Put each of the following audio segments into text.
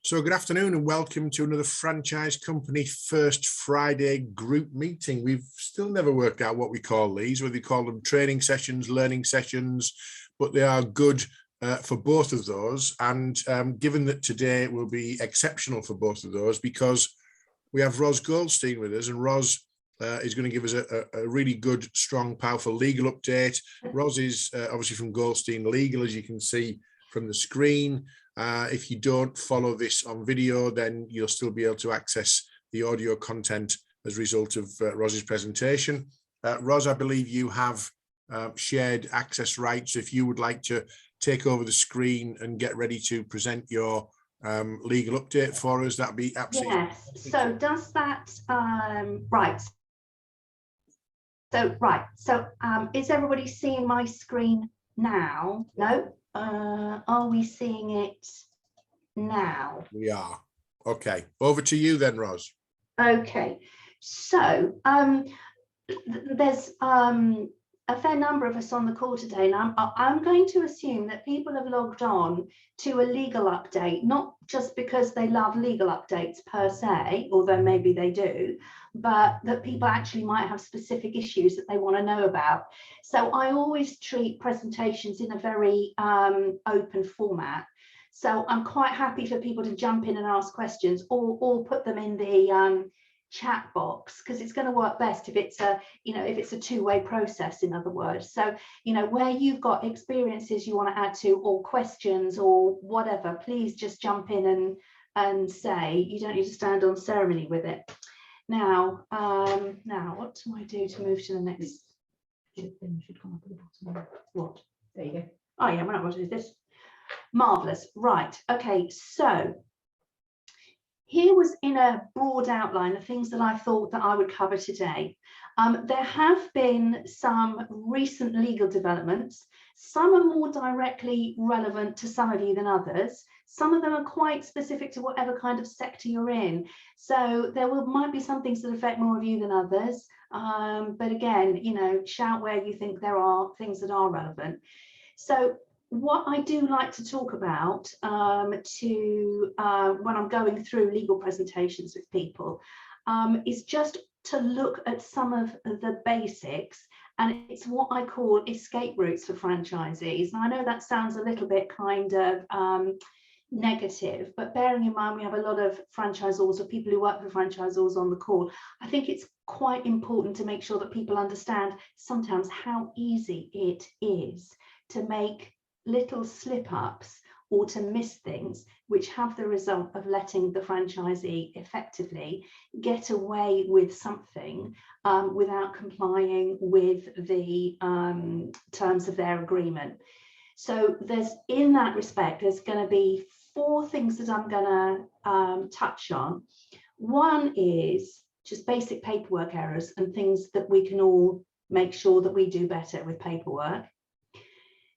So good afternoon and welcome to another franchise company First Friday group meeting. We've still never worked out what we call these, whether we call them training sessions, learning sessions, but they are good for both of those. And given that today will be exceptional for both of those because we have Roz Goldstein with us, and Roz is going to give us a really good, strong, powerful legal update. Roz is obviously from Goldstein Legal, as you can see from the screen. If you don't follow this on video, then you'll still be able to access the audio content as a result of Roz's presentation. Roz, I believe you have shared access rights. If you would like to take over the screen and get ready to present your legal update for us, that'd be absolutely. Yes. So does that right? So is everybody seeing my screen now? No. Are we seeing it now? We are. Okay, over to you then, Roz. Okay, so there's a fair number of us on the call today, and I'm going to assume that people have logged on to a legal update, not just because they love legal updates per se, although maybe they do, but that people actually might have specific issues that they want to know about. So I always treat presentations in a very open format. So I'm quite happy for people to jump in and ask questions or put them in the chat box, because it's going to work best if it's a, if it's a two-way process, in other words. So, where you've got experiences you want to add to, or questions or whatever, please just jump in and say. You don't need to stand on ceremony with it. Now, what do I do to move to the next? Should come up at the bottom. What? There you go. Oh yeah, we're not going to do this. Marvelous. Right. Okay. So here was, in a broad outline, the things that I thought that I would cover today. There have been some recent legal developments. Some are more directly relevant to some of you than others. Some of them are quite specific to whatever kind of sector you're in. So there might be some things that affect more of you than others. But again, shout where you think there are things that are relevant. So what I do like to talk about when I'm going through legal presentations with people is just to look at some of the basics, and it's what I call escape routes for franchisees. And I know that sounds a little bit kind of negative, but bearing in mind we have a lot of franchisors or people who work for franchisors on the call, I think it's quite important to make sure that people understand sometimes how easy it is to make little slip-ups or to miss things which have the result of letting the franchisee effectively get away with something without complying with the terms of their agreement. So in that respect, there's going to be 4 things that I'm going to touch on. One is just basic paperwork errors and things that we can all make sure that we do better with paperwork.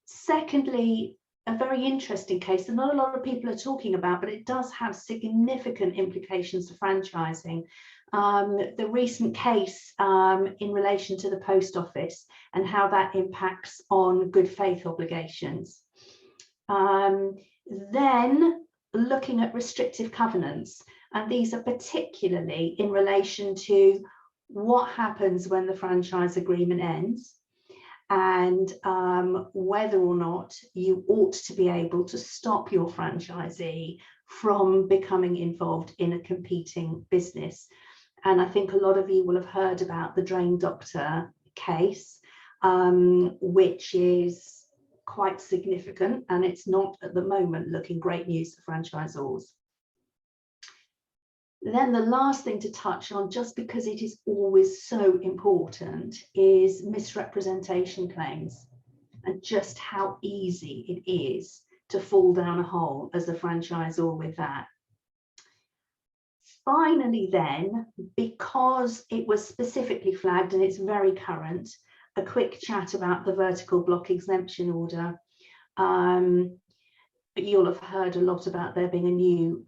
Secondly, a very interesting case that not a lot of people are talking about, but it does have significant implications for franchising. The recent case in relation to the post office and how that impacts on good faith obligations. Then looking at restrictive covenants, and these are particularly in relation to what happens when the franchise agreement ends, and whether or not you ought to be able to stop your franchisee from becoming involved in a competing business. And I think a lot of you will have heard about the Drain Doctor case, which is quite significant, and it's not at the moment looking great news for franchisors. Then the last thing to touch on, just because it is always so important, is misrepresentation claims and just how easy it is to fall down a hole as a franchisor with that. Finally then, because it was specifically flagged and it's very current, a quick chat about the vertical block exemption order. You'll have heard a lot about there being a new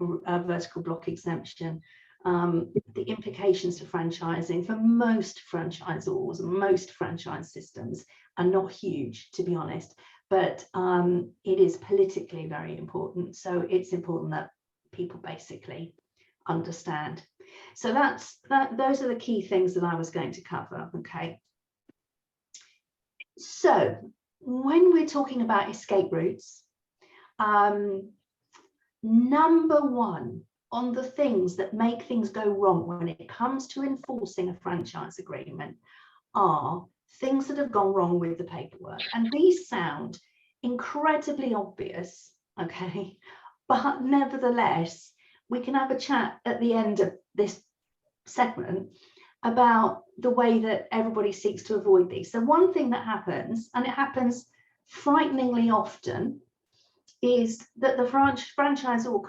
vertical block exemption. The implications for franchising for most franchisors, most franchise systems are not huge, to be honest, but it is politically very important. So it's important that people basically understand. So those are the key things that I was going to cover. Okay. So when we're talking about escape routes, number one on the things that make things go wrong when it comes to enforcing a franchise agreement are things that have gone wrong with the paperwork. And these sound incredibly obvious, okay? But nevertheless, we can have a chat at the end of this segment about the way that everybody seeks to avoid these. So one thing that happens, and it happens frighteningly often, is that the franchisor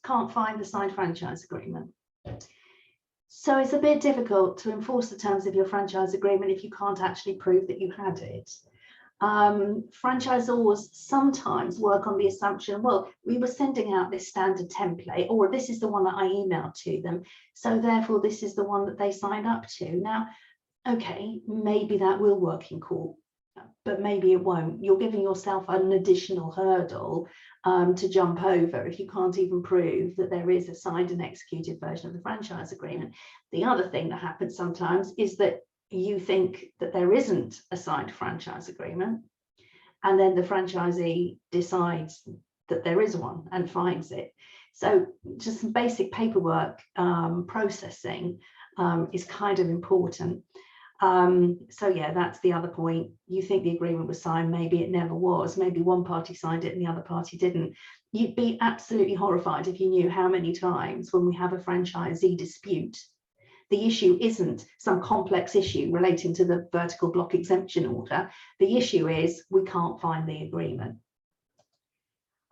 can't find the signed franchise agreement. So it's a bit difficult to enforce the terms of your franchise agreement if you can't actually prove that you had it. Franchisors sometimes work on the assumption, well, we were sending out this standard template, or this is the one that I emailed to them, so therefore this is the one that they signed up to. Now, okay, maybe that will work in court, but maybe it won't. You're giving yourself an additional hurdle to jump over if you can't even prove that there is a signed and executed version of the franchise agreement. The other thing that happens sometimes is that you think that there isn't a signed franchise agreement, and then the franchisee decides that there is one and finds it. So just some basic paperwork processing is kind of important. So yeah, that's the other point. You think the agreement was signed, maybe it never was, maybe one party signed it and the other party didn't. You'd be absolutely horrified if you knew how many times when we have a franchisee dispute, the issue isn't some complex issue relating to the vertical block exemption order. The issue is we can't find the agreement.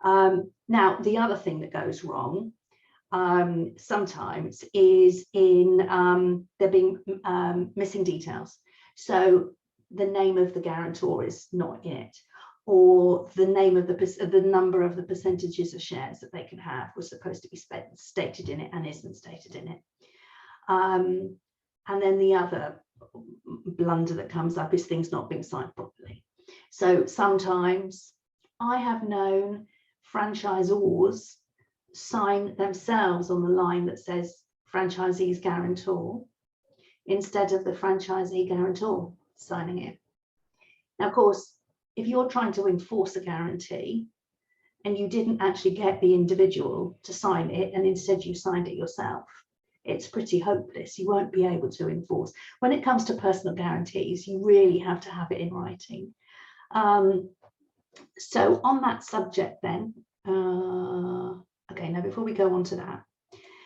Now, the other thing that goes wrong sometimes is in there being missing details. So the name of the guarantor is not in it, or the name of the number of the percentages of shares that they can have was supposed to be stated in it and isn't stated in it. And then the other blunder that comes up is things not being signed properly. So sometimes I have known franchisors sign themselves on the line that says franchisee's guarantor instead of the franchisee guarantor signing it. Now, of course, if you're trying to enforce a guarantee and you didn't actually get the individual to sign it and instead you signed it yourself, it's pretty hopeless. You won't be able to enforce. When it comes to personal guarantees, you really have to have it in writing. So on that subject then, okay, now before we go on to that,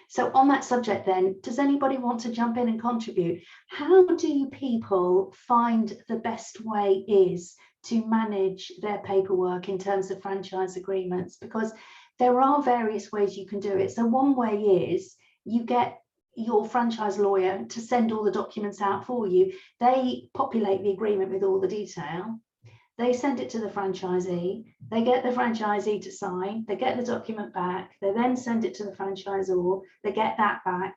so on that subject then, does anybody want to jump in and contribute? How do people find the best way is to manage their paperwork in terms of franchise agreements? Because there are various ways you can do it. So one way is you get your franchise lawyer to send all the documents out for you. They populate the agreement with all the detail. They send it to the franchisee. They get the franchisee to sign. They get the document back. They then send it to the franchisor. They get that back.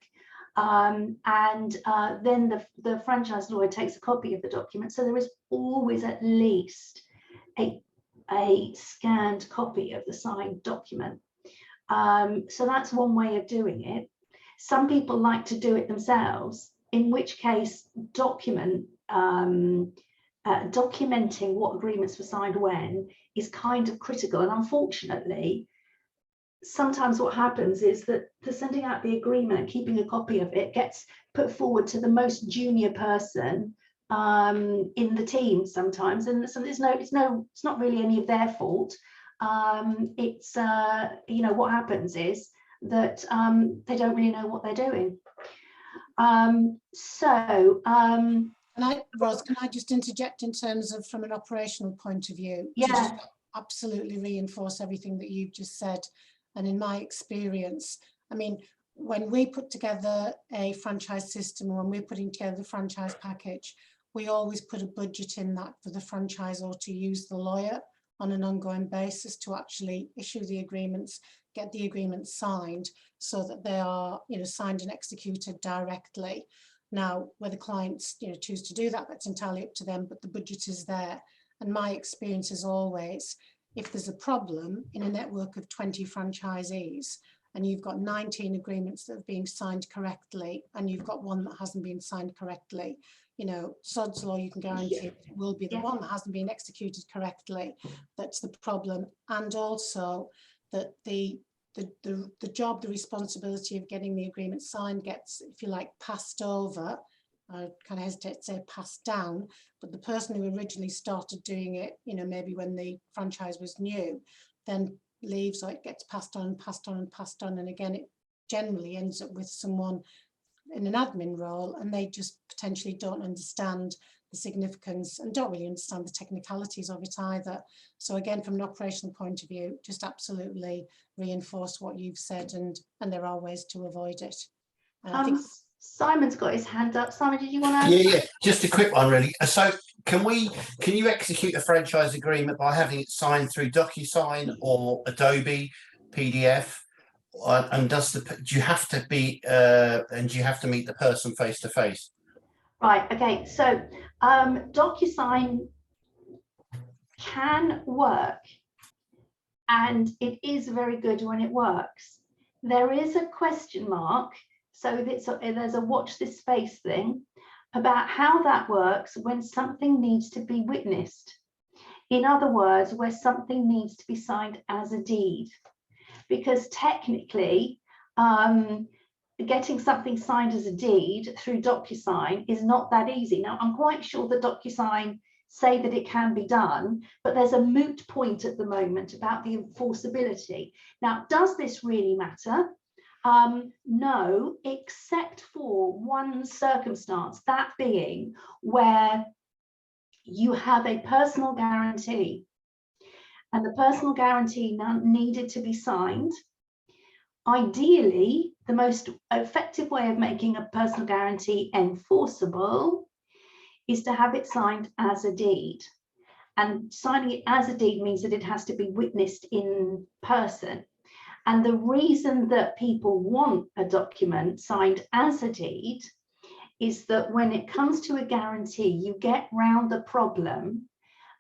And then the franchise lawyer takes a copy of the document. So there is always at least a scanned copy of the signed document. So that's one way of doing it. Some people like to do it themselves, in which case documenting what agreements were signed when is kind of critical. And unfortunately, sometimes what happens is that the sending out the agreement and keeping a copy of it gets put forward to the most junior person in the team sometimes, and so it's not really any of their fault. It's you know, what happens is that they don't really know what they're doing. Roz, can I just interject in terms of from an operational point of view? Yeah. To just absolutely reinforce everything that you've just said. And in my experience, I mean, when we put together a franchise system, or when we're putting together the franchise package, we always put a budget in that for the franchisor to use the lawyer on an ongoing basis to actually issue the agreements, get the agreements signed, so that they are, you know, signed and executed directly. Now, whether clients, you know, choose to do that, that's entirely up to them, but the budget is there. And my experience is always, if there's a problem in a network of 20 franchisees, and you've got 19 agreements that are being signed correctly, and you've got one that hasn't been signed correctly, you know, sod's law, you can guarantee it will be the one that hasn't been executed correctly that's the problem. And also that the job, the responsibility of getting the agreement signed gets, if you like, passed over. I kind of hesitate to say passed down, but the person who originally started doing it, you know, maybe when the franchise was new, then leaves, or it gets passed on and passed on and passed on. And again, it generally ends up with someone in an admin role, and they just potentially don't understand the significance and don't really understand the technicalities of it either. So again, from an operational point of view, just absolutely reinforce what you've said, and there are ways to avoid it. I think Simon's got his hand up. Simon, did you want to? Yeah, just a quick one, really. So can you execute a franchise agreement by having it signed through DocuSign or Adobe PDF? And do you have to be and do you have to meet the person face to face? Right. Okay. So DocuSign can work, and it is very good when it works. There is a question mark. So there's a watch this space thing about how that works when something needs to be witnessed. In other words, where something needs to be signed as a deed. Because technically, getting something signed as a deed through DocuSign is not that easy. Now, I'm quite sure that DocuSign say that it can be done, but there's a moot point at the moment about the enforceability. Now, does this really matter? No, except for one circumstance, that being where you have a personal guarantee, and the personal guarantee now needed to be signed. Ideally, the most effective way of making a personal guarantee enforceable is to have it signed as a deed. And signing it as a deed means that it has to be witnessed in person. And the reason that people want a document signed as a deed is that when it comes to a guarantee, you get round the problem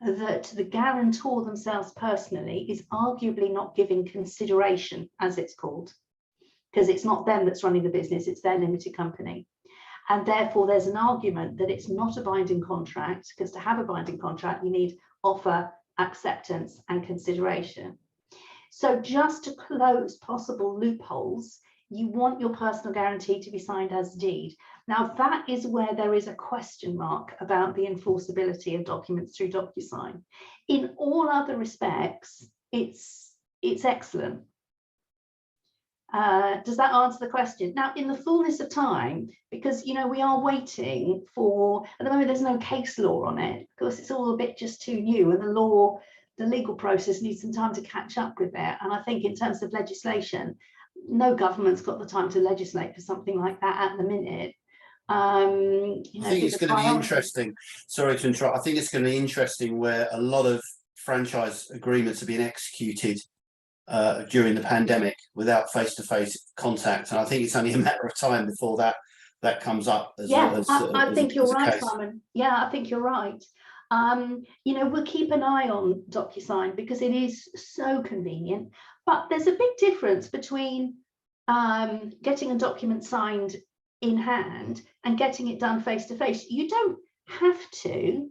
that the guarantor themselves personally is arguably not giving consideration, as it's called, because it's not them that's running the business, it's their limited company. And therefore, there's an argument that it's not a binding contract, because to have a binding contract, you need offer, acceptance, and consideration. So just to close possible loopholes, you want your personal guarantee to be signed as deed. Now, that is where there is a question mark about the enforceability of documents through DocuSign. In all other respects, it's excellent. Does that answer the question? Now, in the fullness of time, because, you know, we are waiting for, at the moment, there's no case law on it, because it's all a bit just too new, and the legal process needs some time to catch up with it. And I think in terms of legislation, no government's got the time to legislate for something like that at the minute. I think it's going to be interesting. Sorry to interrupt. I think it's going to be interesting where a lot of franchise agreements are being executed during the pandemic without face-to-face contact, and I think it's only a matter of time before that comes up. I think you're right, Simon. Yeah, I think you're right. You know, we'll keep an eye on DocuSign because it is so convenient. But there's a big difference between getting a document signed in hand and getting it done face to face. You don't have to.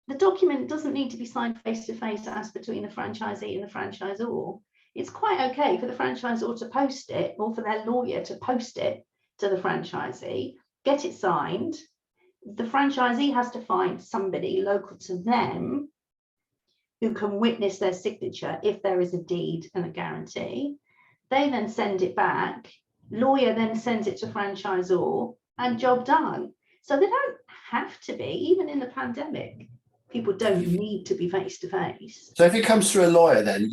The document doesn't need to be signed face to face as between the franchisee and the franchisor. It's quite okay for the franchisor to post it, or for their lawyer to post it to the franchisee, get it signed. The franchisee has to find somebody local to them who can witness their signature if there is a deed and a guarantee. They then send it back. Lawyer then sends it to franchisor, and job done. So they don't have to be, even in the pandemic. People don't need to be face to face. So if it comes through a lawyer, then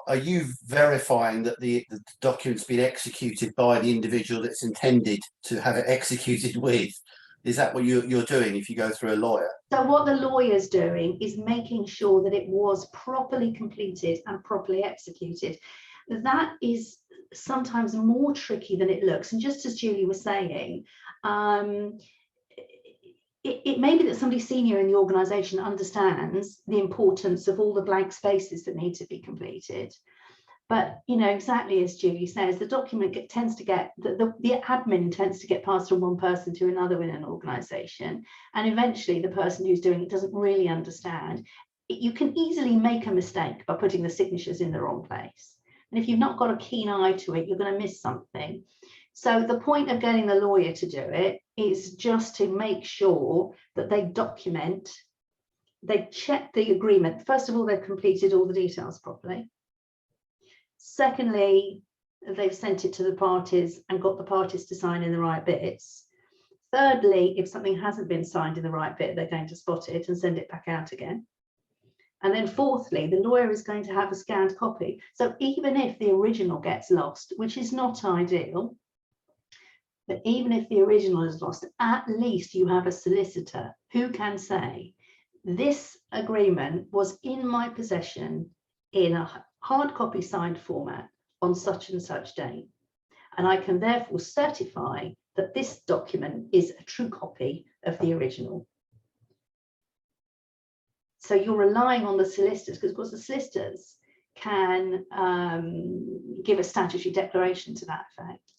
are you verifying that the document's been executed by the individual that's intended to have it executed with? Is that what you're doing if you go through a lawyer? So what the lawyer's doing is making sure that it was properly completed and properly executed. That is sometimes more tricky than it looks. And just as Julie was saying, it may be that somebody senior in the organisation understands the importance of all the blank spaces that need to be completed. But, you know, exactly as Julie says, the document tends to get, the admin tends to get passed from one person to another within an organisation. And eventually the person who's doing it doesn't really understand. You can easily make a mistake by putting the signatures in the wrong place. And if you've not got a keen eye to it, you're going to miss something. So the point of getting the lawyer to do it is just to make sure that they document, they check the agreement. First of all, they've completed all the details properly. Secondly, they've sent it to the parties and got the parties to sign in the right bits. Thirdly, if something hasn't been signed in the right bit, they're going to spot it and send it back out again. And then fourthly, the lawyer is going to have a scanned copy. So even if the original gets lost, which is not ideal, but even if the original is lost, at least you have a solicitor who can say, this agreement was in my possession in a hard copy signed format on such and such date. And I can therefore certify that this document is a true copy of the original. So you're relying on the solicitors, because of course the solicitors can give a statutory declaration to that effect,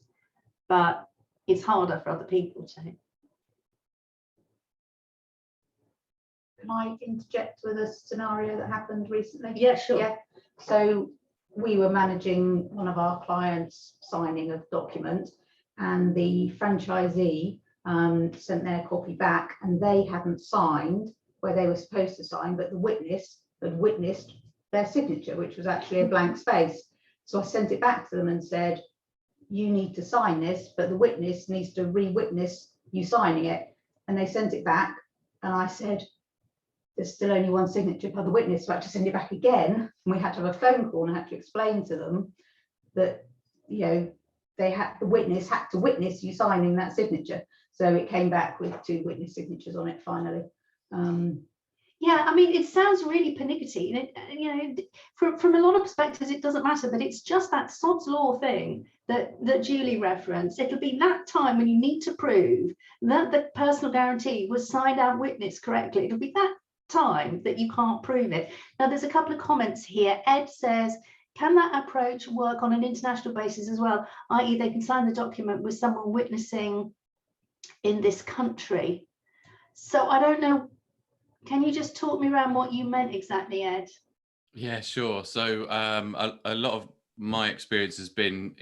but it's harder for other people to. Can I interject with a scenario that happened recently? Yeah, sure. Yeah. So we were managing one of our clients' signing of document, and the franchisee sent their copy back, and they hadn't signed where they were supposed to sign, but the witness had witnessed their signature, which was actually a blank space. So I sent it back to them and said, you need to sign this, but the witness needs to re-witness you signing it. And they sent it back, and I said, there's still only one signature by the witness, so I had to send it back again. And we had to have a phone call and I had to explain to them that, you know, the witness had to witness you signing that signature. So it came back with 2 witness signatures on it finally. Yeah, I mean, it sounds really pernickety, and you know, from a lot of perspectives, it doesn't matter, but it's just that sod's law thing that Julie referenced. It'll be that time when you need to prove that the personal guarantee was signed and witnessed correctly. It'll be that time that you can't prove it. Now, there's a couple of comments here. Ed says, can that approach work on an international basis as well? I.e., they can sign the document with someone witnessing in this country. So I don't know. Can you just talk me around what you meant exactly, Ed? Yeah, sure. So a lot of my experience has been,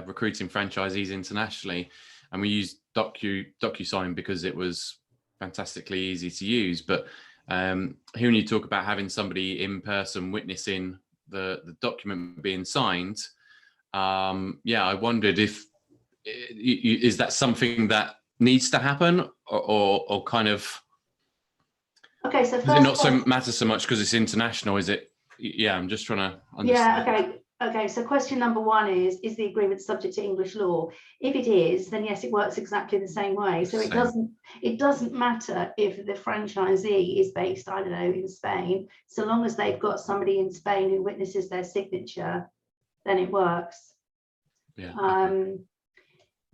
recruiting franchisees internationally, and we used DocuSign because it was fantastically easy to use. But hearing you talk about having somebody in person witnessing the document being signed, I wondered if is that something that needs to happen, or kind of. Okay, so does it not so matter so much because it's international? Is it? Yeah, I'm just trying to understand. Yeah, okay. So question number 1 is the agreement subject to English law? If it is, then yes, it works exactly the same way. So it doesn't matter if the franchisee is based, I don't know, in Spain, so long as they've got somebody in Spain who witnesses their signature, then it works. Yeah.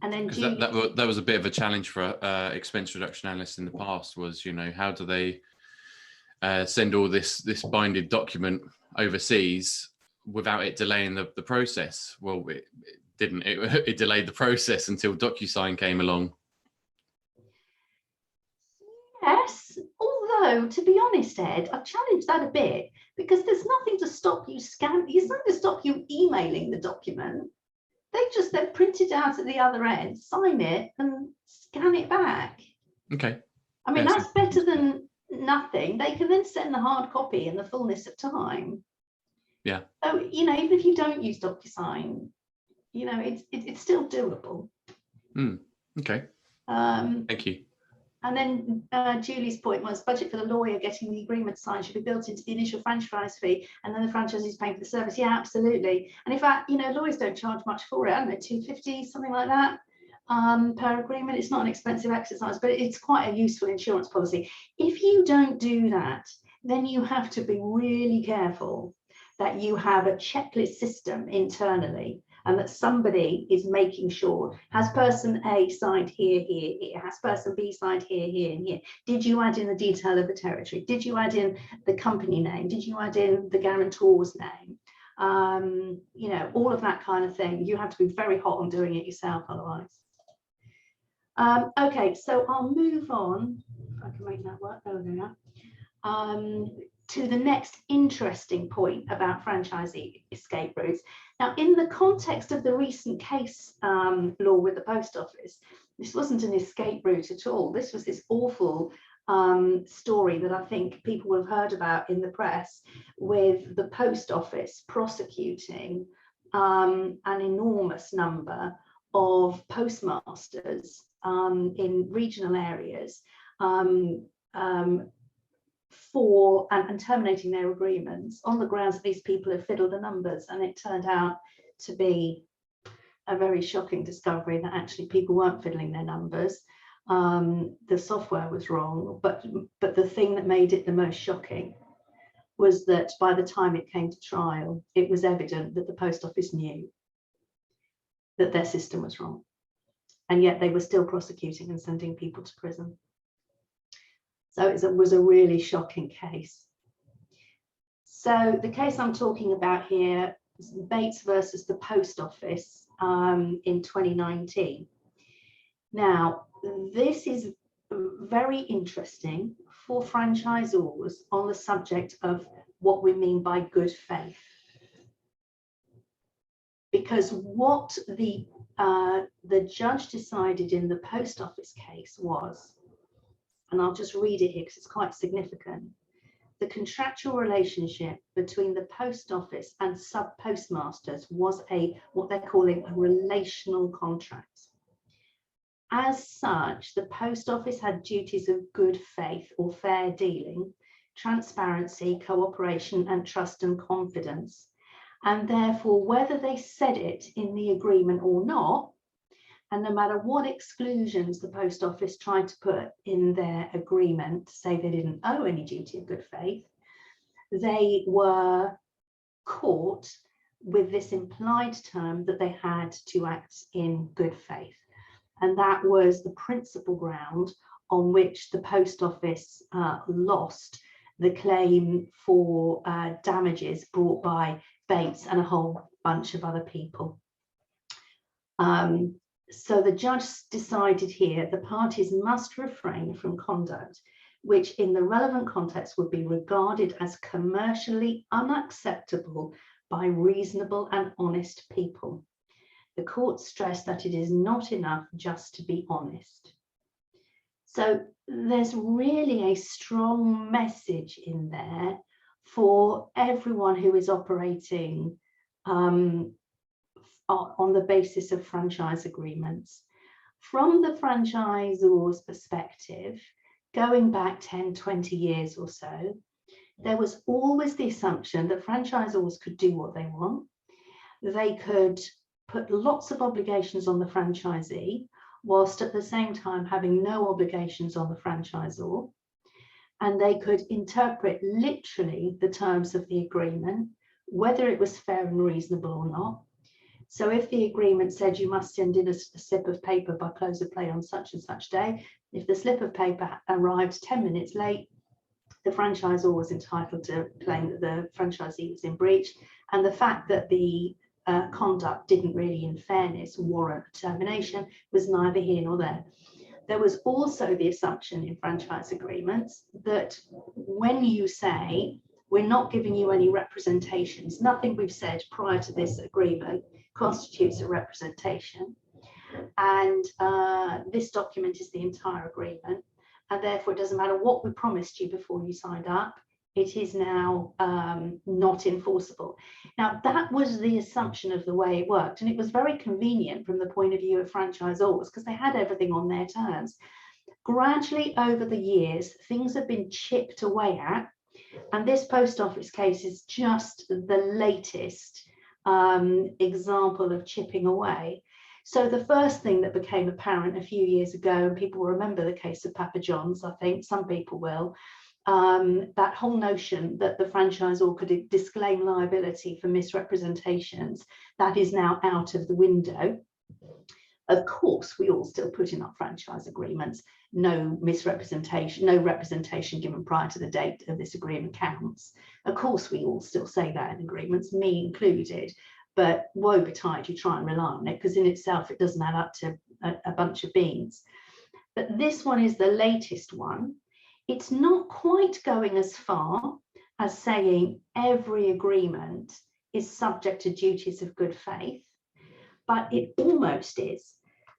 And then that was a bit of a challenge for expense reduction analysts in the past, was, you know, how do they send all this binded document overseas without it delaying the process? Well, it didn't. It delayed the process until DocuSign came along. Yes, although to be honest, Ed, I've challenged that a bit, because there's nothing to stop you there's nothing to stop you emailing the document. They've printed out at the other end, sign it and scan it back. Okay. I mean, that's better than nothing. They can then send the hard copy in the fullness of time. Yeah. So, you know, even if you don't use DocuSign, you know, it's still doable. Okay. Thank you. And then Julie's point was budget for the lawyer getting the agreement signed should be built into the initial franchise fee, and then the franchisee is paying for the service. Yeah, absolutely. And in fact, you know, lawyers don't charge much for it. I don't know, $250, something like that, per agreement. It's not an expensive exercise, but it's quite a useful insurance policy. If you don't do that, then you have to be really careful that you have a checklist system internally, and that somebody is making sure, has person A signed here, here, here, has person B signed here, here, and here. Did you add in the detail of the territory? Did you add in the company name? Did you add in the guarantor's name? you know, all of that kind of thing. You have to be very hot on doing it yourself otherwise. Okay, so I'll move on, if I can make that work, there we go, to the next interesting point about franchisee escape routes. Now, in the context of the recent case law with the Post Office, this wasn't an escape route at all. This was this awful story that I think people will have heard about in the press, with the Post Office prosecuting an enormous number of postmasters in regional areas for and terminating their agreements on the grounds that these people have fiddled the numbers. And it turned out to be a very shocking discovery that actually people weren't fiddling their numbers. The software was wrong, but the thing that made it the most shocking was that by the time it came to trial, it was evident that the Post Office knew that their system was wrong, and yet they were still prosecuting and sending people to prison. So it was a really shocking case. So the case I'm talking about here is Bates versus the Post Office in 2019. Now, this is very interesting for franchisors on the subject of what we mean by good faith. Because what the judge decided in the Post Office case was, and I'll just read it here because it's quite significant, the contractual relationship between the Post Office and sub-postmasters was what they're calling a relational contract. As such, the Post Office had duties of good faith or fair dealing, transparency, cooperation, and trust and confidence. And therefore, whether they said it in the agreement or not, and no matter what exclusions the Post Office tried to put in their agreement to say they didn't owe any duty of good faith, they were caught with this implied term that they had to act in good faith. And that was the principal ground on which the Post Office lost the claim for damages brought by Bates and a whole bunch of other people. So the judge decided here the parties must refrain from conduct which in the relevant context would be regarded as commercially unacceptable by reasonable and honest people. The court stressed that it is not enough just to be honest. So there's really a strong message in there for everyone who is operating on the basis of franchise agreements. From the franchisor's perspective, going back 10, 20 years or so, there was always the assumption that franchisors could do what they want. They could put lots of obligations on the franchisee, whilst at the same time having no obligations on the franchisor. And they could interpret literally the terms of the agreement, whether it was fair and reasonable or not. So if the agreement said you must send in a slip of paper by close of play on such and such day, if the slip of paper arrived 10 minutes late, the franchisor was entitled to claim that the franchisee was in breach. And the fact that the conduct didn't really, in fairness, warrant termination was neither here nor there. There was also the assumption in franchise agreements that when you say, we're not giving you any representations, nothing we've said prior to this agreement constitutes a representation. And this document is the entire agreement. And therefore, it doesn't matter what we promised you before you signed up, it is now not enforceable. Now, that was the assumption of the way it worked. And it was very convenient from the point of view of franchisors because they had everything on their terms. Gradually over the years, things have been chipped away at. And this post office case is just the latest example of chipping away. So the first thing that became apparent a few years ago, and people will remember the case of Papa John's, I think some people will, that whole notion that the franchisor could disclaim liability for misrepresentations, that is now out of the window. Of course, we all still put in our franchise agreements, no misrepresentation, no representation given prior to the date of this agreement counts. Of course, we all still say that in agreements, me included, but woe betide you try and rely on it, because in itself, it doesn't add up to a bunch of beans. But this one is the latest one. It's not quite going as far as saying every agreement is subject to duties of good faith, but it almost is.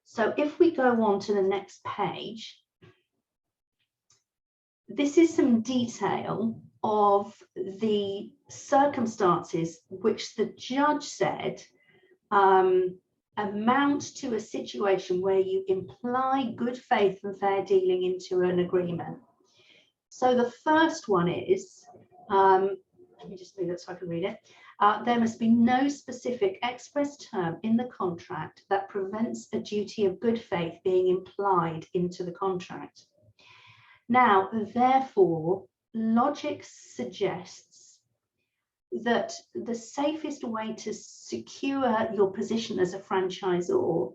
So if we go on to the next page, this is some detail of the circumstances which the judge said amount to a situation where you imply good faith and fair dealing into an agreement. So the first one is, let me just move it so I can read it. There must be no specific express term in the contract that prevents a duty of good faith being implied into the contract. Now, therefore, logic suggests that the safest way to secure your position as a franchisor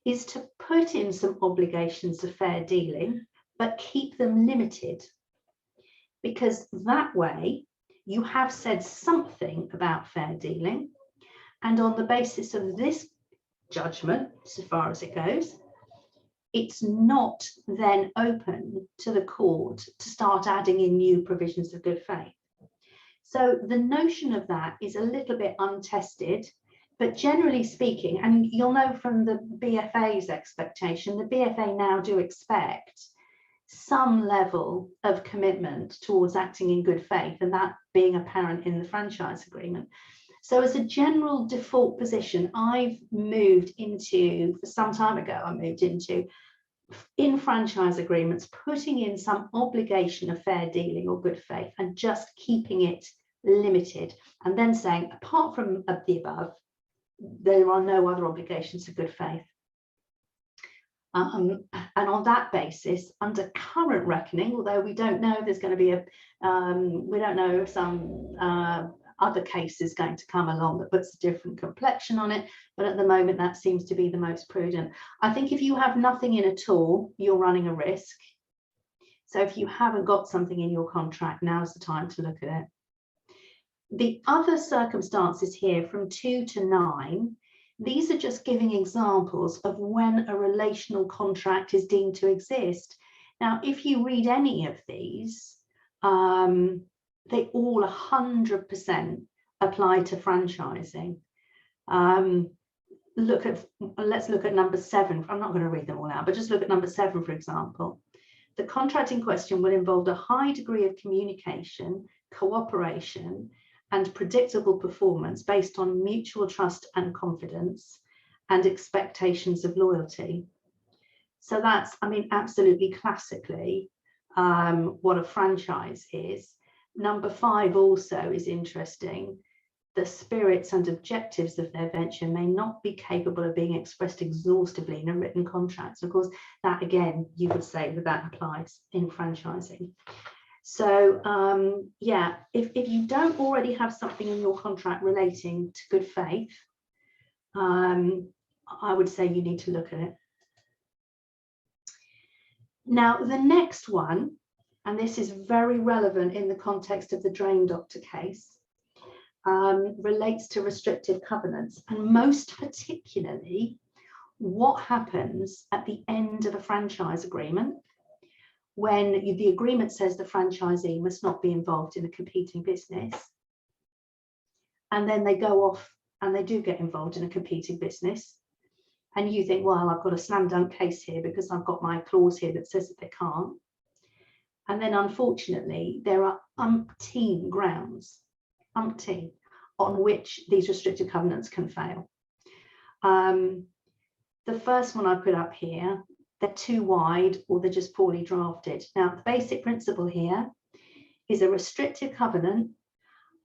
is to put in some obligations of fair dealing, but keep them limited, because that way you have said something about fair dealing, and on the basis of this judgment, so far as it goes, it's not then open to the court to start adding in new provisions of good faith. So the notion of that is a little bit untested, but generally speaking, and you'll know from the BFA's expectation, the BFA now do expect some level of commitment towards acting in good faith, and that being apparent in the franchise agreement. So as a general default position, I've moved into, for some time ago, I moved into, in franchise agreements, putting in some obligation of fair dealing or good faith and just keeping it limited, and then saying, apart from the above, there are no other obligations of good faith. And on that basis, under current reckoning, although we don't know if there's going to be a, we don't know if some other case is going to come along that puts a different complexion on it, but at the moment that seems to be the most prudent. I think if you have nothing in at all, you're running a risk. So if you haven't got something in your contract, now's the time to look at it. The other circumstances here from 2 to 9, these are just giving examples of when a relational contract is deemed to exist. Now, if you read any of these, they all 100% apply to franchising. Let's look at number 7. I'm not going to read them all out, but just look at number 7, for example. The contract in question will involve a high degree of communication, cooperation, and predictable performance based on mutual trust and confidence and expectations of loyalty. So that's, I mean, absolutely classically what a franchise is. Number 5 also is interesting. The spirits and objectives of their venture may not be capable of being expressed exhaustively in a written contract. So of course, that again, you would say that that applies in franchising. So yeah, if you don't already have something in your contract relating to good faith, I would say you need to look at it. Now, the next one, and this is very relevant in the context of the Drain Doctor case, relates to restrictive covenants, and most particularly what happens at the end of a franchise agreement when the agreement says the franchisee must not be involved in a competing business, and then they go off and they do get involved in a competing business, and you think, well, I've got a slam dunk case here because I've got my clause here that says that they can't. And then unfortunately, there are umpteen grounds, on which these restrictive covenants can fail. The first one I put up here, they're too wide or they're just poorly drafted. Now, the basic principle here is a restrictive covenant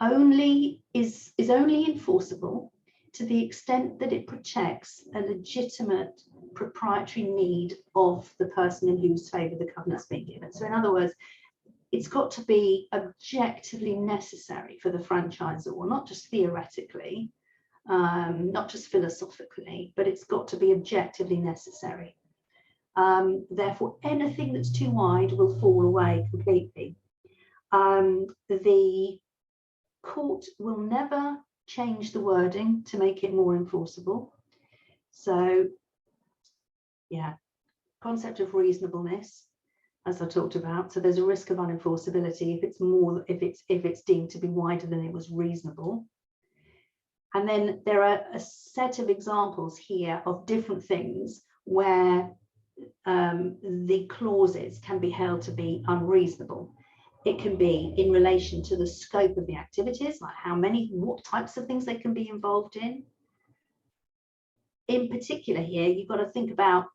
is only enforceable to the extent that it protects a legitimate proprietary need of the person in whose favour the covenant's been given. So in other words, it's got to be objectively necessary for the franchisor, not just theoretically, not just philosophically, but it's got to be objectively necessary. Therefore, anything that's too wide will fall away completely. The court will never change the wording to make it more enforceable. So, yeah, concept of reasonableness, as I talked about. So there's a risk of unenforceability if it's more, if it's deemed to be wider than it was reasonable. And then there are a set of examples here of different things where the clauses can be held to be unreasonable. It can be in relation to the scope of the activities, like how many, what types of things they can be involved in. In particular here, you've got to think about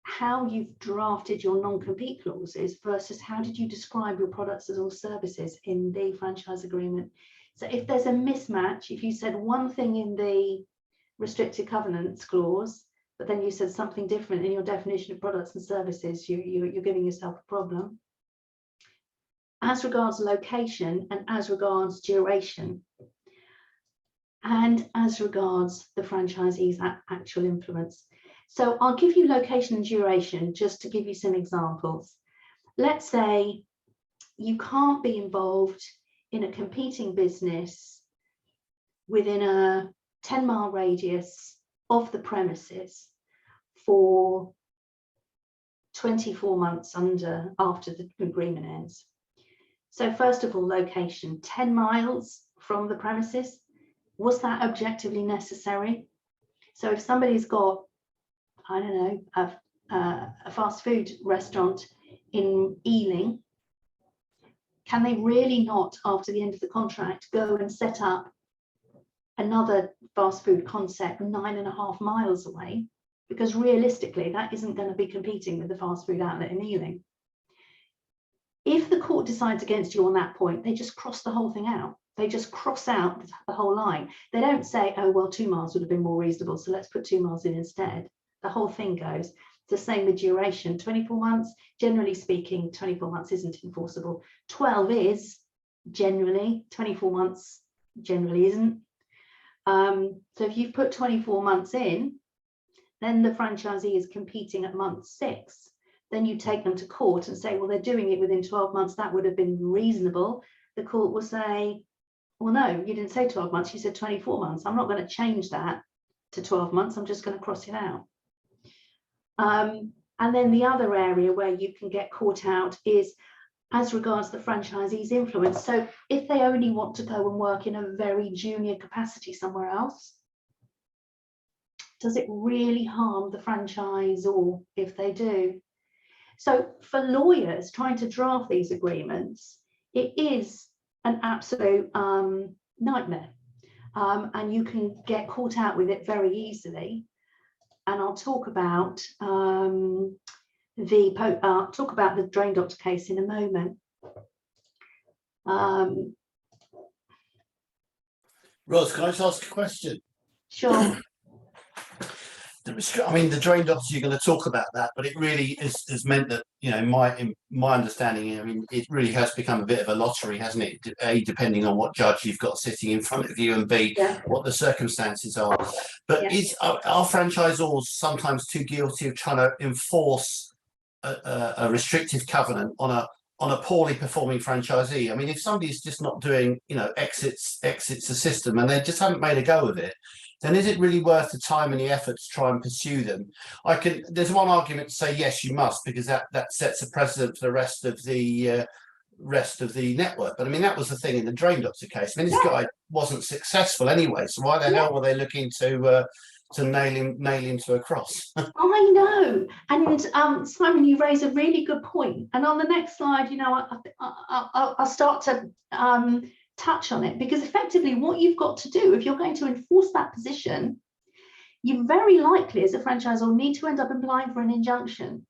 how you've drafted your non-compete clauses versus how did you describe your products or services in the franchise agreement. So if there's a mismatch, if you said one thing in the restricted covenants clause, but then you said something different in your definition of products and services, you're giving yourself a problem. As regards location and as regards duration, and as regards the franchisee's actual influence. So I'll give you location and duration just to give you some examples. Let's say you can't be involved in a competing business within a 10-mile radius of the premises for 24 months after the agreement ends. So first of all, location, 10 miles from the premises. Was that objectively necessary? So if somebody's got, I don't know, a fast food restaurant in Ealing, can they really not, after the end of the contract, go and set up another fast food concept 9.5 miles away? Because realistically, that isn't going to be competing with the fast food outlet in Ealing. If the court decides against you on that point, they just cross the whole thing out. They just cross out the whole line. They don't say, oh, well, 2 miles would have been more reasonable, so let's put 2 miles in instead. The whole thing goes. It's the same with duration. 24 months, generally speaking, 24 months isn't enforceable. 12 is generally, 24 months generally isn't. So if you've put 24 months in, then the franchisee is competing at month 6. Then you take them to court and say, well, they're doing it within 12 months. That would have been reasonable. The court will say, well, no, you didn't say 12 months. You said 24 months. I'm not going to change that to 12 months. I'm just going to cross it out. And then the other area where you can get caught out is as regards the franchisee's influence. So if they only want to go and work in a very junior capacity somewhere else, does it really harm the franchisor if they do? So for lawyers trying to draft these agreements, it is an absolute nightmare. And you can get caught out with it very easily. And I'll talk about the Drain Doctor case in a moment. Roz, can I just ask a question? Sure. I mean, the drain doctor, you're going to talk about that, but it really has meant that, you know, in my understanding, I mean, it really has become a bit of a lottery, hasn't it? A, depending on what judge you've got sitting in front of you, and B, what the circumstances are. But are franchisors sometimes too guilty of trying to enforce a restrictive covenant on a poorly performing franchisee? I mean, if somebody's just not doing, you know, exits the system and they just haven't made a go of it, then is it really worth the time and the effort to try and pursue them? There's one argument to say yes, you must, because that sets a precedent for the rest of the network. But I mean, that was the thing in the Drain Doctor case. I mean, this guy wasn't successful anyway, so why the hell were they looking to nail him to a cross? I know. And Simon, you raise a really good point. And on the next slide, you know, I'll start to touch on it, because effectively what you've got to do if you're going to enforce that position, you very likely as a franchisor need to end up applying for an injunction.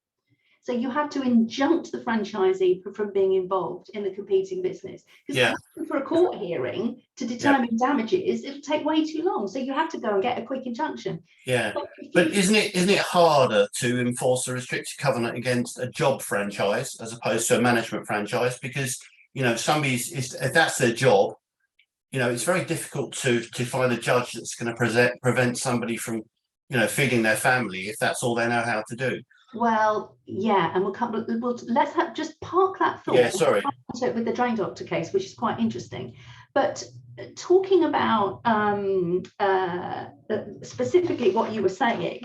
So you have to injunct the franchisee from being involved in the competing business, because for a court hearing to determine damages, it'll take way too long. So you have to go and get a quick injunction. But isn't it harder to enforce a restricted covenant against a job franchise as opposed to a management franchise? Because, you know, if that's their job, you know, it's very difficult to find a judge that's going to prevent somebody from, you know, feeding their family if that's all they know how to do. Well, yeah, and let's just park that thought. Yeah, sorry. With the drain doctor case, which is quite interesting, but talking about specifically what you were saying,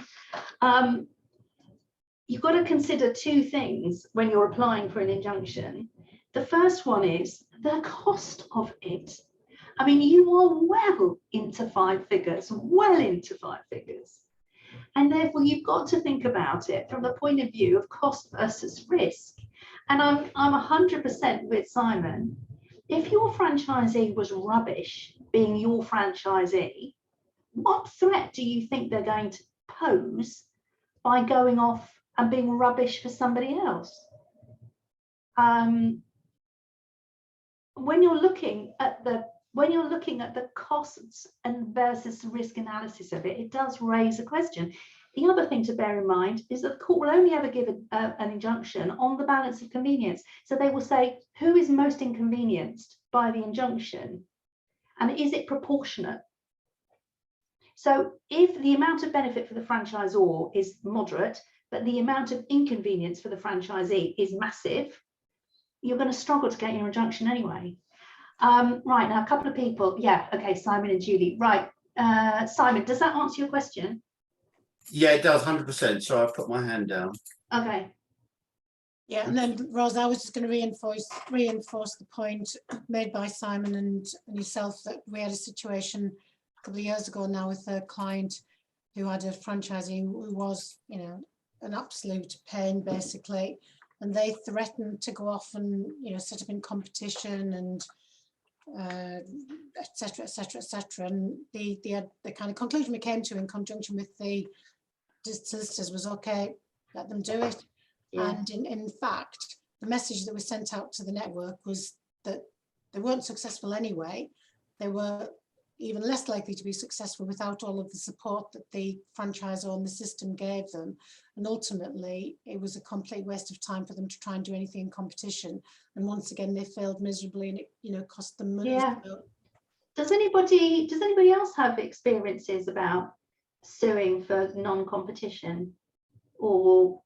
you've got to consider two things when you're applying for an injunction. The first one is the cost of it. I mean, you are well into five figures, and therefore you've got to think about it from the point of view of cost versus risk. And I'm 100% with Simon. If your franchisee was rubbish being your franchisee, what threat do you think they're going to pose by going off and being rubbish for somebody else? When you're looking at the costs and versus risk analysis of it, it does raise a question. The other thing to bear in mind is that the court will only ever give an injunction on the balance of convenience. So they will say, who is most inconvenienced by the injunction? And is it proportionate? So if the amount of benefit for the franchisor is moderate, but the amount of inconvenience for the franchisee is massive, you're going to struggle to get your injunction anyway. Right, now a couple of people. Yeah, okay, Simon and Julie. Right, Simon, does that answer your question? Yeah, it does, 100%. So I've put my hand down. Okay. Yeah, and then Roz, I was just going to reinforce the point made by Simon and yourself that we had a situation a couple of years ago now with a client who had a franchisee who was, you know, an absolute pain basically, and they threatened to go off and, you know, set up in competition and etc., etc., etc. And the kind of conclusion we came to in conjunction with the solicitors was, okay, let them do it. Yeah. And in fact, the message that was sent out to the network was that they weren't successful anyway. They were even less likely to be successful without all of the support that the franchisor and the system gave them. And ultimately, it was a complete waste of time for them to try and do anything in competition. And once again, they failed miserably, and it, you know, cost them money. Yeah. Does anybody else have experiences about suing for non-competition or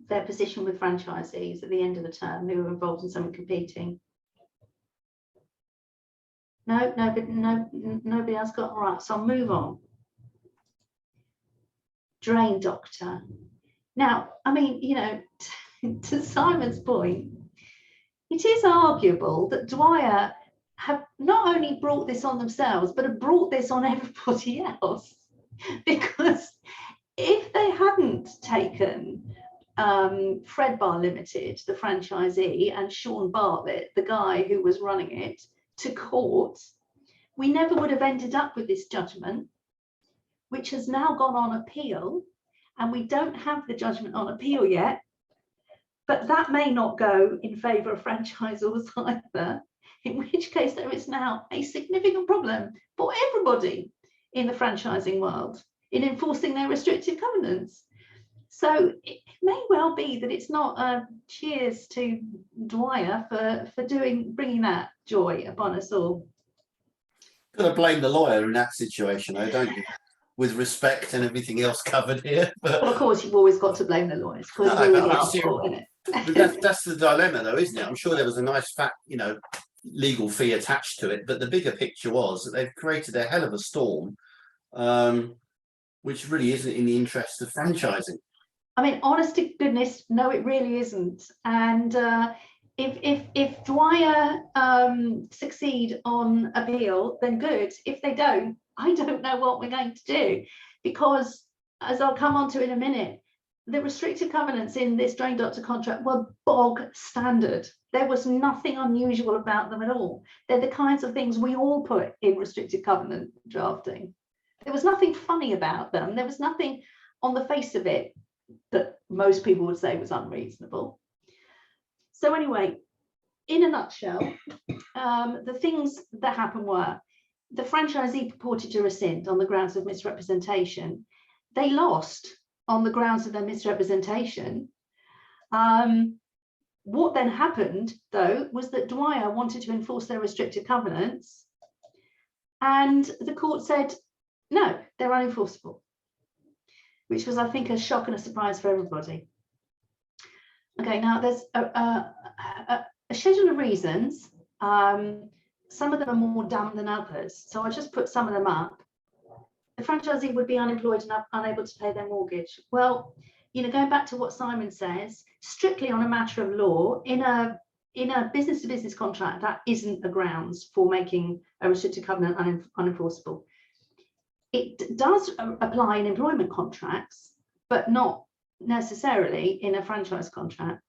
their position with franchisees at the end of the term who were involved in someone competing? No, nobody else got. All right, so I'll move on. Drain doctor. Now, I mean, you know, to Simon's point, it is arguable that Dwyer have not only brought this on themselves, but have brought this on everybody else. Because if they hadn't taken Fred Bar Limited, the franchisee, and Sean Bartlett, the guy who was running it, to court, we never would have ended up with this judgment, which has now gone on appeal, and we don't have the judgment on appeal yet, but that may not go in favour of franchisors either, in which case there is now a significant problem for everybody in the franchising world in enforcing their restrictive covenants. So it may well be that it's not a cheers to Dwyer for bringing that joy upon us all. Got to blame the lawyer in that situation, though, don't you? With respect and everything else covered here. But well, of course, you've always got to blame the lawyers because that's the dilemma, though, isn't it? I'm sure there was a nice legal fee attached to it, but the bigger picture was that they've created a hell of a storm, which really isn't in the interest of franchising. I mean, honest to goodness, no, it really isn't. And if Dwyer succeed on appeal, then good. If they don't, I don't know what we're going to do, because as I'll come on to in a minute, the restrictive covenants in this drain doctor contract were bog standard. There was nothing unusual about them at all. They're the kinds of things we all put in restrictive covenant drafting. There was nothing funny about them. There was nothing on the face of it that most people would say was unreasonable. So anyway, in a nutshell, the things that happened were the franchisee purported to rescind on the grounds of misrepresentation. They lost on the grounds of their misrepresentation. What then happened, though, was that Dwyer wanted to enforce their restrictive covenants. And the court said, no, they're unenforceable, which was, I think, a shock and a surprise for everybody. Okay, now there's a schedule of reasons. Some of them are more dumb than others. So I just put some of them up. The franchisee would be unemployed and unable to pay their mortgage. Well, you know, going back to what Simon says, strictly on a matter of law, in a business-to-business contract, that isn't a grounds for making a restricted covenant unenforceable. It does apply in employment contracts, but not necessarily in a franchise contract.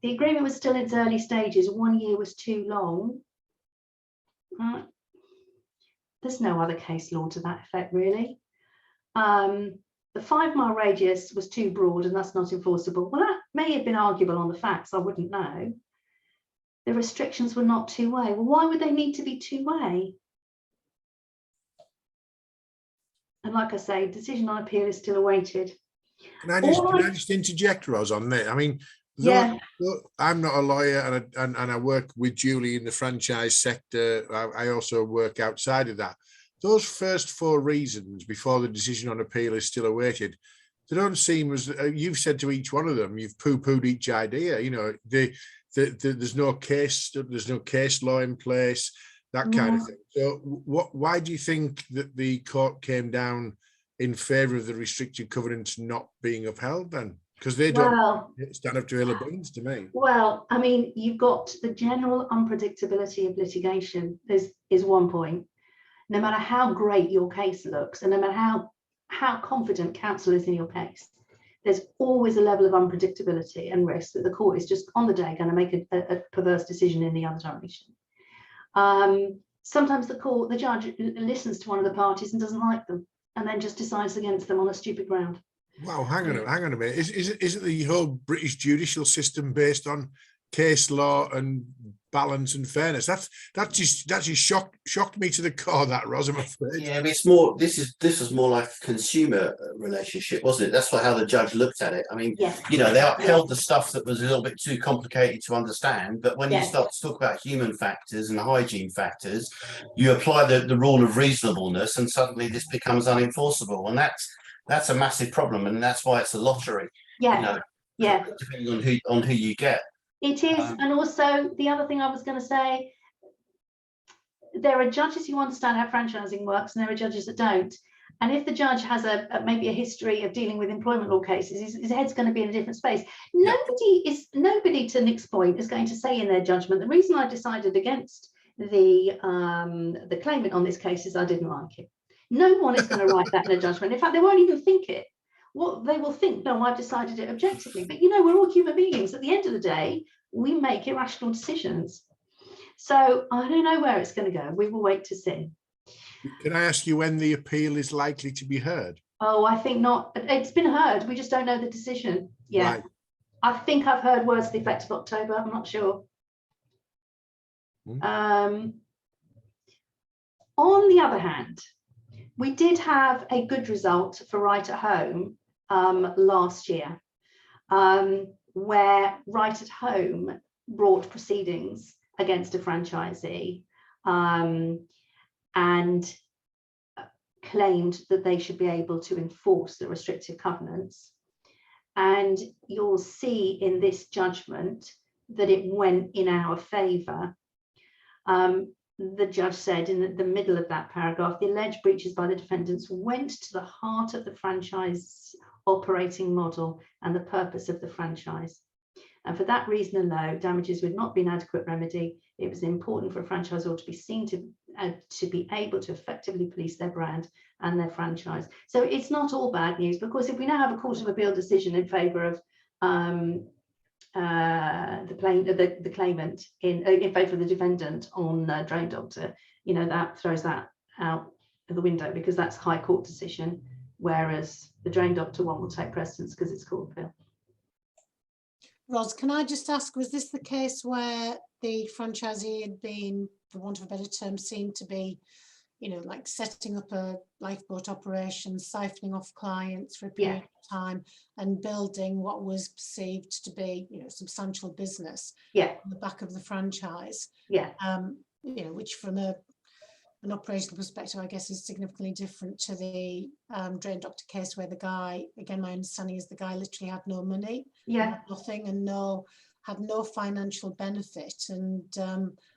The agreement was still in its early stages. 1 year was too long. There's no other case law to that effect, really. The 5 mile radius was too broad and that's not enforceable. Well, that may have been arguable on the facts, I wouldn't know. The restrictions were not two-way. Well, why would they need to be two-way? And like I say, decision on appeal is still awaited. Can I just interject, Roz, on that? I mean, Yeah. I'm not a lawyer, and I work with Julie in the franchise sector. I also work outside of that. Those first 4 reasons before the decision on appeal is still awaited, they don't seem, as you've said to each one of them, you've poo-pooed each idea. You know, there's no case law in place, that kind of thing. So why do you think that the court came down in favour of the restricted covenants not being upheld then? Because they don't stand up to ill beans to me. Well, I mean, you've got the general unpredictability of litigation is one point. No matter how great your case looks, and no matter how confident counsel is in your case, there's always a level of unpredictability and risk that the court is just on the day going to make a perverse decision in the other direction. Sometimes the judge listens to one of the parties and doesn't like them, and then just decides against them on a stupid ground. Wow, hang on a minute. Isn't the whole British judicial system based on case law and balance and fairness? That just shocked me to the core, that, Roz, I'm afraid. Yeah, but it's more, this is more like a consumer relationship, wasn't it? That's how the judge looked at it. I mean, Yes. you know, they upheld the stuff that was a little bit too complicated to understand, but when you Yes. start to talk about human factors and hygiene factors, you apply the rule of reasonableness and suddenly this becomes unenforceable, and that's a massive problem, and that's why it's a lottery. Yeah, you know, yeah. depending on who you get. It is, and also the other thing I was going to say, there are judges who understand how franchising works, and there are judges that don't. And if the judge has maybe a history of dealing with employment law cases, his head's going to be in a different space. Nobody, to Nick's point, is going to say in their judgment, the reason I decided against the claimant on this case is I didn't like it. No one is going to write that in a judgment. In fact, they won't even think it. What they will think, no, I've decided it objectively. But you know, we're all human beings. At the end of the day, we make irrational decisions. So I don't know where it's going to go. We will wait to see. Can I ask you when the appeal is likely to be heard? Oh, I think not. It's been heard. We just don't know the decision yet. Right. I think I've heard words to the effect of October. I'm not sure. On the other hand, we did have a good result for Right at Home last year, where Right at Home brought proceedings against a franchisee and claimed that they should be able to enforce the restrictive covenants. And you'll see in this judgment that it went in our favour. The judge said in the middle of that paragraph, the alleged breaches by the defendants went to the heart of the franchise operating model and the purpose of the franchise. And for that reason alone, damages would not be an adequate remedy. It was important for a franchisor to be seen to be able to effectively police their brand and their franchise. So it's not all bad news, because if we now have a Court of Appeal decision in favour of the claimant in favour of the defendant on Drain Doctor, you know, that throws that out of the window, because that's a High Court decision, whereas the Drain Doctor one will take precedence because it's Court of Appeal. Roz, can I just ask, was this the case where the franchisee had been, for want of a better term, seen to be, you know, like setting up a lifeboat operation, siphoning off clients for a period of time and building what was perceived to be, you know, substantial business on the back of the franchise? Yeah. You know, which from a an operational perspective, I guess, is significantly different to the drain doctor case, where the guy, again, my understanding is the guy literally had no money, Yeah, had nothing, and had no financial benefit, and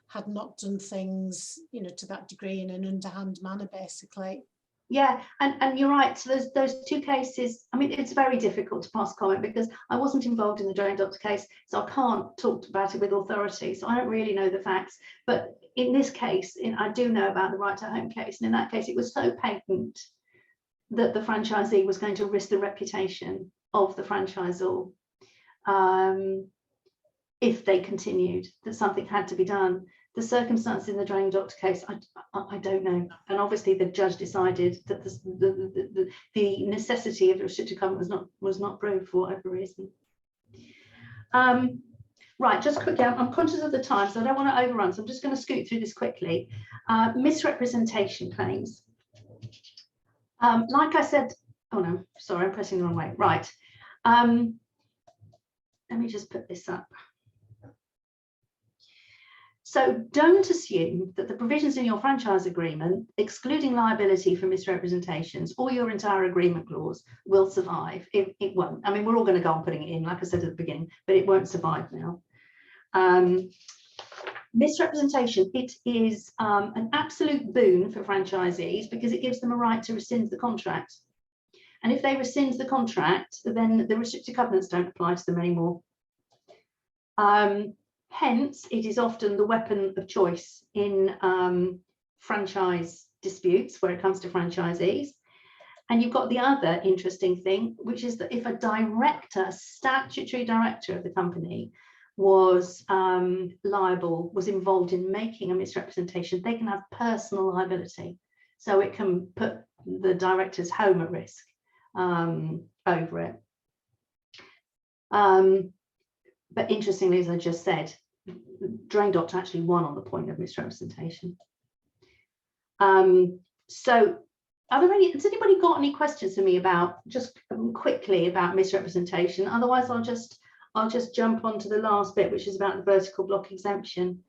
had not done things, you know, to that degree in an underhand manner, basically. yeah, and you're right. So those two cases, I mean, it's very difficult to pass comment because I wasn't involved in the drain doctor case, so I can't talk about it with authority. So I don't really know the facts. But in this case, I do know about the right to home case. And in that case, it was so patent that the franchisee was going to risk the reputation of the franchisor if they continued, that something had to be done. The circumstances in the drain doctor case, I don't know. And obviously the judge decided that the necessity of the restricted covenant was not proved for whatever reason. Right, just quickly, I'm conscious of the time, so I don't want to overrun, so I'm just going to scoot through this quickly. Misrepresentation claims. Like I said, oh no, sorry, I'm pressing the wrong way. Right. Let me just put this up. So don't assume that the provisions in your franchise agreement, excluding liability for misrepresentations, or your entire agreement clause will survive. It won't. I mean, we're all going to go on putting it in, like I said at the beginning, but it won't survive now. Misrepresentation, it is an absolute boon for franchisees because it gives them a right to rescind the contract. And if they rescind the contract, then the restricted covenants don't apply to them anymore. Hence, it is often the weapon of choice in franchise disputes where it comes to franchisees. And you've got the other interesting thing, which is that if a director, statutory director of the company, was liable, was involved in making a misrepresentation, they can have personal liability. So it can put the director's home at risk over it. But interestingly, as I just said, Drain Doctor actually won on the point of misrepresentation. So has anybody got any questions for me about, just quickly, about misrepresentation? Otherwise, I'll just jump on to the last bit, which is about the vertical block exemption.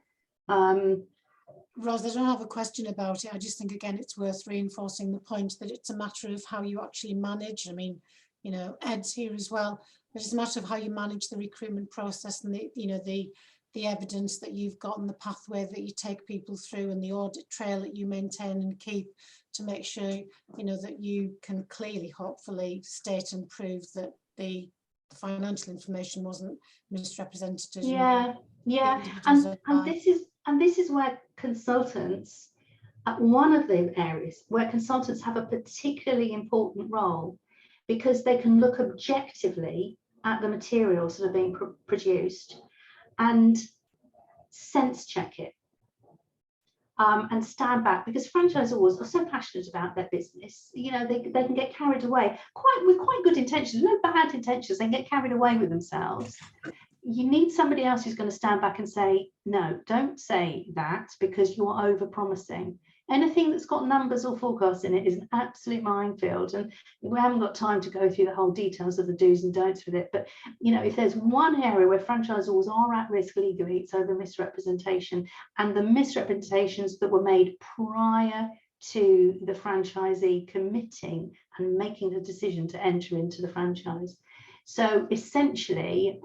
Roz, I don't have a question about it. I just think, again, it's worth reinforcing the point that it's a matter of how you actually manage. I mean, you know, Ed's here as well. It's a matter of how you manage the recruitment process and the evidence that you've got and the pathway that you take people through and the audit trail that you maintain and keep to make sure, you know, that you can clearly, hopefully, state and prove that the financial information wasn't misrepresented. Yeah, yeah, and this is where consultants, one of the areas where consultants have a particularly important role, because they can look objectively at the materials that are being produced and sense check it, and stand back, because franchisors are so passionate about their business. You know, they can get carried away with quite good intentions, no bad intentions. They can get carried away with themselves. You need somebody else who's going to stand back and say, no, don't say that, because you're over promising. Anything that's got numbers or forecasts in it is an absolute minefield, and we haven't got time to go through the whole details of the do's and don'ts with it. But you know, if there's one area where franchisors are at risk legally, it's over misrepresentation, and the misrepresentations that were made prior to the franchisee committing and making the decision to enter into the franchise. So essentially,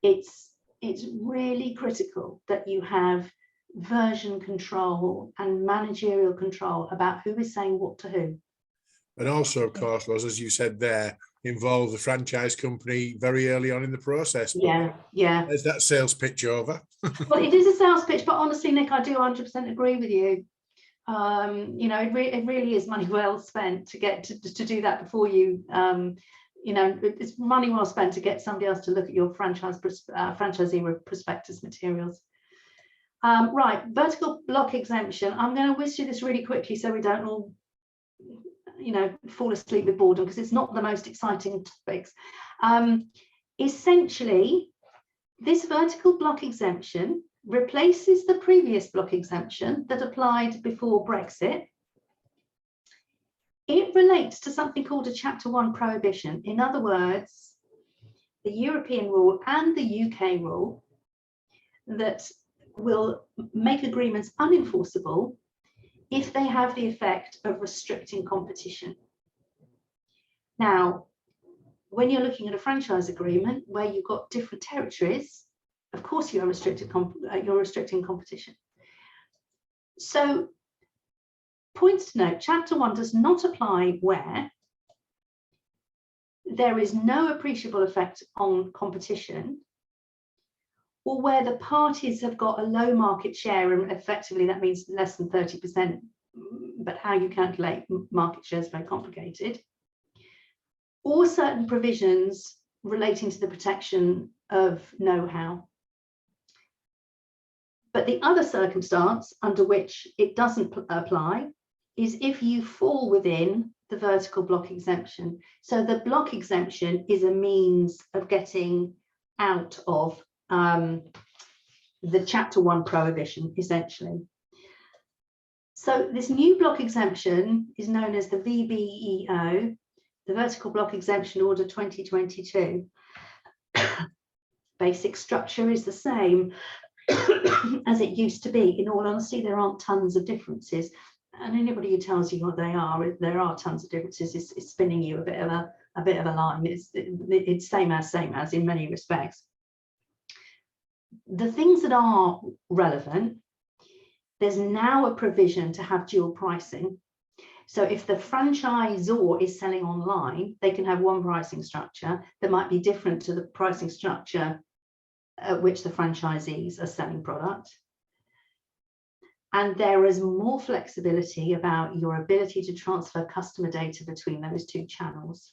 it's really critical that you have version control and managerial control about who is saying what to who. And also, of course, Roz, as you said there, involve the franchise company very early on in the process. But yeah. There's that sales pitch over. Well, it is a sales pitch, but honestly, Nick, I do 100% agree with you. You know, it really is money well spent to get to do that before you. You know, it's money well spent to get somebody else to look at your franchisee prospectus materials. Right, vertical block exemption. I'm going to whiz through this really quickly so we don't all, you know, fall asleep with boredom, because it's not the most exciting topics. Essentially, this vertical block exemption replaces the previous block exemption that applied before Brexit. It relates to something called a Chapter 1 prohibition. In other words, the European rule and the UK rule that will make agreements unenforceable if they have the effect of restricting competition. Now, when you're looking at a franchise agreement where you've got different territories, of course you're restricting competition. So, points to note, Chapter 1 does not apply where there is no appreciable effect on competition, or where the parties have got a low market share, and effectively that means less than 30%, but how you calculate market share is very complicated, or certain provisions relating to the protection of know-how. But the other circumstance under which it doesn't apply is if you fall within the vertical block exemption. So the block exemption is a means of getting out of the Chapter 1 prohibition, essentially. So this new block exemption is known as the VBEO, the Vertical Block Exemption Order 2022. Basic structure is the same as it used to be. In all honesty, there aren't tons of differences. And anybody who tells you what there are tons of differences is spinning you a bit of a line. It's same as in many respects. The things that are relevant, there's now a provision to have dual pricing. So if the franchisor is selling online, they can have one pricing structure that might be different to the pricing structure at which the franchisees are selling product. And there is more flexibility about your ability to transfer customer data between those two channels.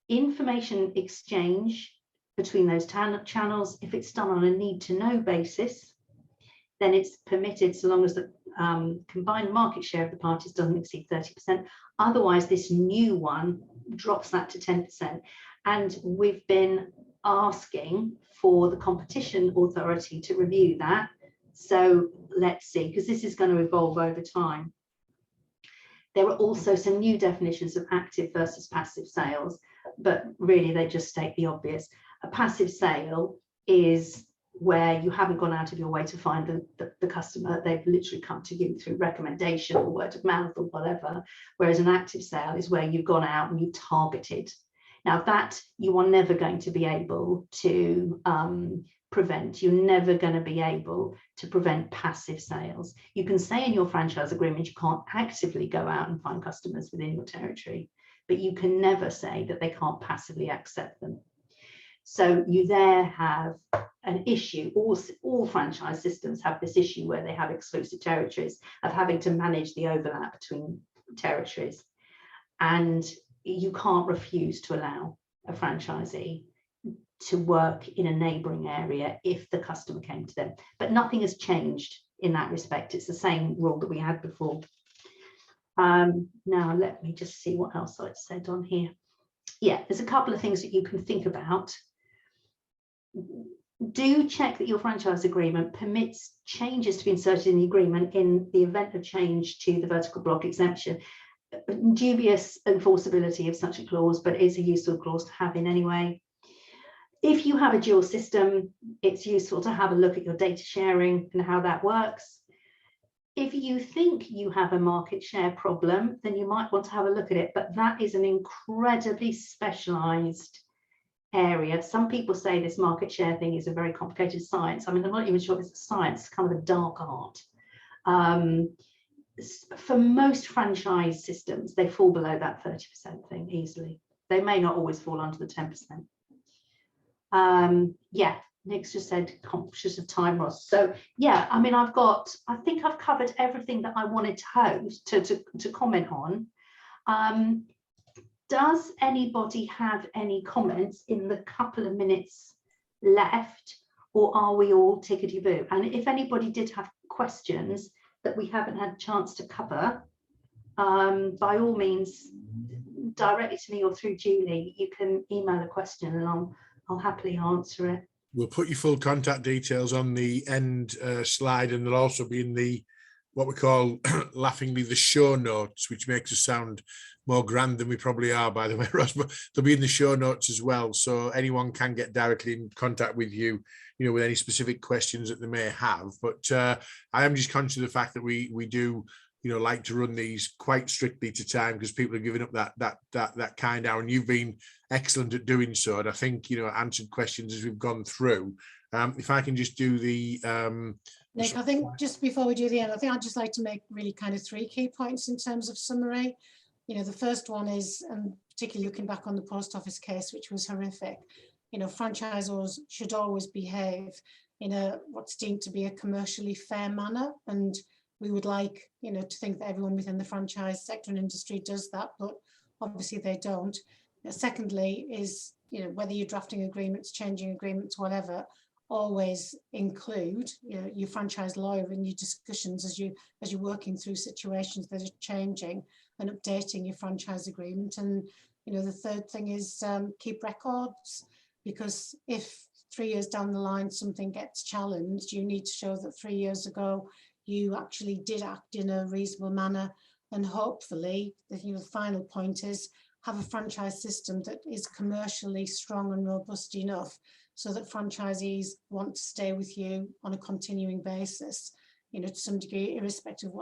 Information exchange between those channels, if it's done on a need-to-know basis, then it's permitted so long as the combined market share of the parties doesn't exceed 30%. Otherwise, this new one drops that to 10%. And we've been asking for the Competition Authority to review that. So let's see, because this is going to evolve over time. There are also some new definitions of active versus passive sales, but really they just state the obvious. A passive sale is where you haven't gone out of your way to find the customer. They've literally come to you through recommendation or word of mouth or whatever. Whereas an active sale is where you've gone out and you've targeted. Now that you are never going to be able to prevent. You're never going to be able to prevent passive sales. You can say in your franchise agreement you can't actively go out and find customers within your territory, but you can never say that they can't passively accept them. So you there have an issue. All franchise systems have this issue where they have exclusive territories of having to manage the overlap between territories. And you can't refuse to allow a franchisee to work in a neighbouring area if the customer came to them. But nothing has changed in that respect. It's the same rule that we had before. Now, let me just see what else I said on here. Yeah, there's a couple of things that you can think about. Do check that your franchise agreement permits changes to be inserted in the agreement in the event of change to the vertical block exemption. Dubious enforceability of such a clause, but it's a useful clause to have in anyway. If you have a dual system, it's useful to have a look at your data sharing and how that works. If you think you have a market share problem, then you might want to have a look at it, but that is an incredibly specialized area. Some people say this market share thing is a very complicated science. I mean, I'm not even sure if it's a science, it's kind of a dark art. For most franchise systems, they fall below that 30% thing easily. They may not always fall under the 10%. Yeah, Nick's just said conscious of time, Ross. So yeah, I mean, I think I've covered everything that I wanted to comment on. Does anybody have any comments in the couple of minutes left, or are we all tickety-boo? And if anybody did have questions that we haven't had a chance to cover, by all means, directly to me or through Julie, you can email a question and I'll happily answer it. We'll put your full contact details on the end slide, and they'll also be in the what we call laughingly the show notes, which makes us sound more grand than we probably are, by the way, Roz, but they'll be in the show notes as well. So anyone can get directly in contact with you, with any specific questions that they may have. But I am just conscious of the fact that we do, like to run these quite strictly to time, because people are giving up that kind hour, and you've been excellent at doing so. And I think, answered questions as we've gone through. If I can just do the Nick, I think just before we do the end, I think I'd just like to make really kind of 3 key points in terms of summary. The first one is, and particularly looking back on the post office case, which was horrific, franchisors should always behave in what's deemed to be a commercially fair manner. And we would like, to think that everyone within the franchise sector and industry does that, but obviously they don't. Secondly is, whether you're drafting agreements, changing agreements, whatever, always include your franchise lawyer in your discussions as you're working through situations that are changing and updating your franchise agreement. And the third thing is keep records, because if 3 years down the line something gets challenged, you need to show that 3 years ago you actually did act in a reasonable manner. And hopefully the final point is have a franchise system that is commercially strong and robust enough so that franchisees want to stay with you on a continuing basis, to some degree, irrespective of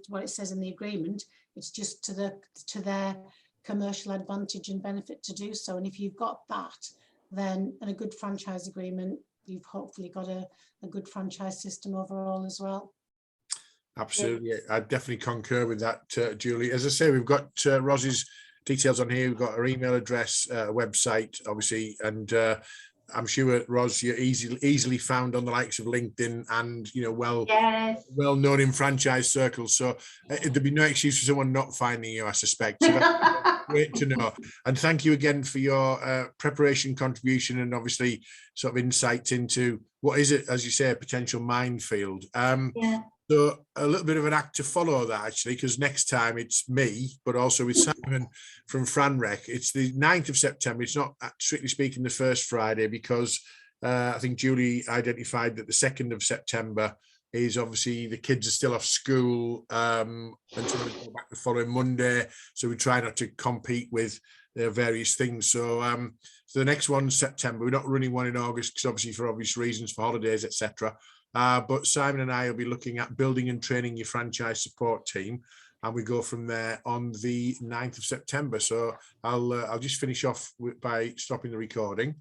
what it says in the agreement. It's just to their commercial advantage and benefit to do so. And if you've got that, then in a good franchise agreement, you've hopefully got a good franchise system overall as well. Absolutely, I definitely concur with that, Julie. As I say, we've got Roz's details on here. We've got her email address, website, obviously, and I'm sure, Roz, you're easily found on the likes of LinkedIn and, well known in franchise circles. So there'd be no excuse for someone not finding you, I suspect. So that's great to know. And thank you again for your preparation, contribution, and obviously sort of insight into what is it, as you say, a potential minefield. So a little bit of an act to follow that, actually, because next time it's me, but also with Simon from FranRec. It's the 9th of September. It's not, strictly speaking, the first Friday, because I think Julie identified that the 2nd of September is obviously the kids are still off school until they go back the following Monday. So we try not to compete with various things. So the next one's September. We're not running one in August, because obviously for obvious reasons, for holidays, etc. But Simon and I will be looking at building and training your franchise support team, and we go from there on the 9th of September. So I'll just finish off by stopping the recording.